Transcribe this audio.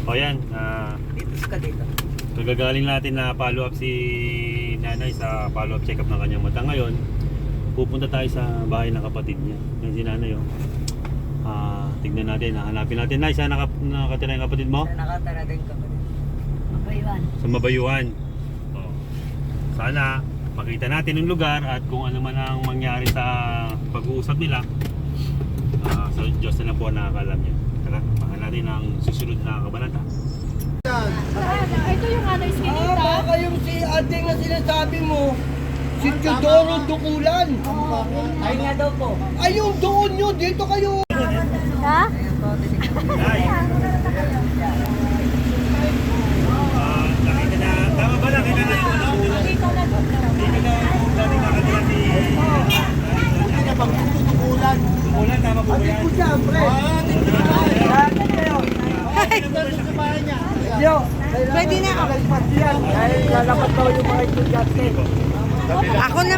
O yan, Dito ka dito. kagagaling natin na follow up si nanay sa follow up check up ng kanyang mata. Ngayon, pupunta tayo sa bahay ng kapatid niya. Yan si nanay oh. Tignan natin, hanapin natin. Nay, saan nakatira yung kapatid mo? Sa nakatara din ka ba? Mabayuan. Sa Mabayuan. Oh. Sana makita natin yung lugar at kung ano man ang mangyari sa pag-uusap nila. Sa Diyos na lang po ang nakakalam niya. Tara, baka natin ang susunod na kabanata. Ito yung ano, iskinita. Baka yung si Ading na sinasabi mo, si Teodoro Dukulan. Ay nga daw po. Ay, yung doon nyo, dito kayo. Ha? Ayun po, Nay, nakita na, tama ba nakita na yung ano? Dito na dito. Dito na yung dati nakatira si... Dukulan. Umulan, tama po ba yan? Ito siya, pre. Yo, pwede na. Lalakad daw yung mga estudyante. Ako na